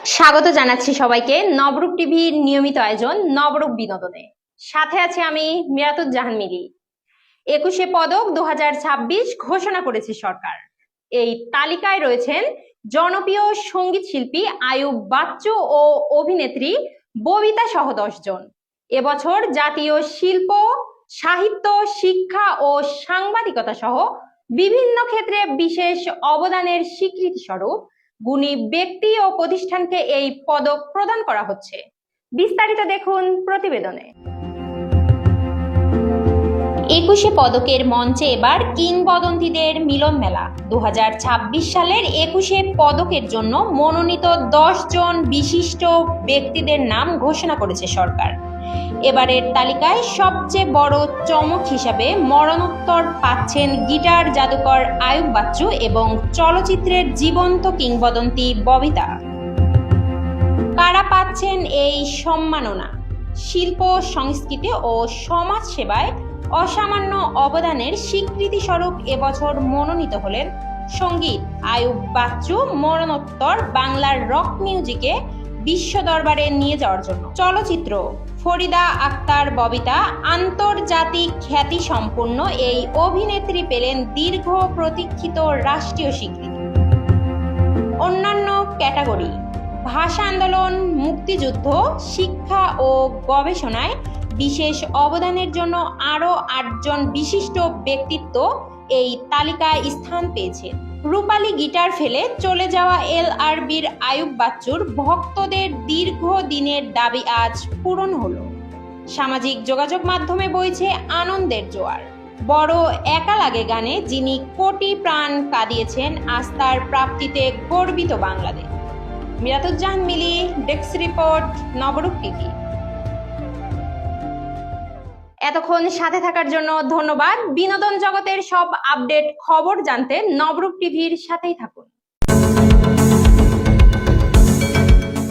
স্বাগত জানাচ্ছি সবাইকে নবরূপ টিভির নিয়মিত আয়োজন নবরূপ বিনোদনে। সাথে আছে আমি মিরাতুজ্জাহান মিলি। 21শে পদক 2026 ঘোষণা করেছে সরকার। এই তালিকায় রয়েছেন জনপ্রিয় সঙ্গীত শিল্পী আয়ুব বাচ্চু ও অভিনেত্রী ববিতা সহ 10 জন। এবছর জাতীয় শিল্প, সাহিত্য, শিক্ষা ও সাংবাদিকতা সহ বিভিন্ন ক্ষেত্রে বিশেষ অবদানের স্বীকৃতি স্বরূপ গুণী ব্যক্তি ও প্রতিষ্ঠানকে এই পদক প্রদান করা হচ্ছে। বিস্তারিত দেখুন প্রতিবেদনে। 21শে পদকের মঞ্চে এবার কিংবদন্তিদের মিলন মেলা। 2026 সালের 21শে পদকের জন্য মনোনীত 10 জন বিশিষ্ট ব্যক্তিদের নাম ঘোষণা করেছে সরকার। এবারের তালিকায় সবচেয়ে বড় চমক হিসাবে মরণোত্তর পাচ্ছেন গিটার জাদুকর আয়ুব বাচ্চু এবং চলচ্চিত্রের জীবন্ত কিংবদন্তি ববিতা। কারা পাচ্ছেন এই সম্মাননা? শিল্প, সংস্কৃতি ও সমাজ সেবায় অসামান্য অবদানের স্বীকৃতি স্বরূপ এবছর মনোনীত হলেন সঙ্গীত আয়ুব বাচ্চু মরণোত্তর বাংলার রক মিউজিকে বিশ্ব দরবারে নিয়ে যাওয়ার জন্য। চলচ্চিত্র ফরিদা আক্তার ববিতা আন্তর্জাতিক খ্যাতি সম্পন্ন এই অভিনেত্রী পেলেন দীর্ঘ প্রতীক্ষিত রাষ্ট্রীয় স্বীকৃতি। অন্যান্য ক্যাটাগরি ভাষা আন্দোলন, মুক্তিযুদ্ধ, শিক্ষা ও গবেষণায় বিশেষ অবদানের জন্য আরও 8 জন বিশিষ্ট ব্যক্তিত্ব এই তালিকায় স্থান পেয়েছেন। রূপালী গিটার ফেলে চলে যাওয়া LRBর আয়ুব বাচ্চুর ভক্তদের দীর্ঘ দিনের দাবি আজ পূরণ হলো। সামাজিক যোগাযোগ মাধ্যমে বইছে আনন্দের জোয়ার। বড় একা লাগে গানে যিনি কোটি প্রাণ কাঁদিয়েছেন আস্থার প্রাপ্তিতে গর্বিত বাংলাদেশ। মিরাতুজ্জাহান মিলি, ডেস্ক রিপোর্ট, নবরূপ টিভি। এতক্ষণ সাথে থাকার জন্য ধন্যবাদ। বিনোদন জগতের সব আপডেট খবর জানতে নবরূপ টিভির সাথেই থাকুন।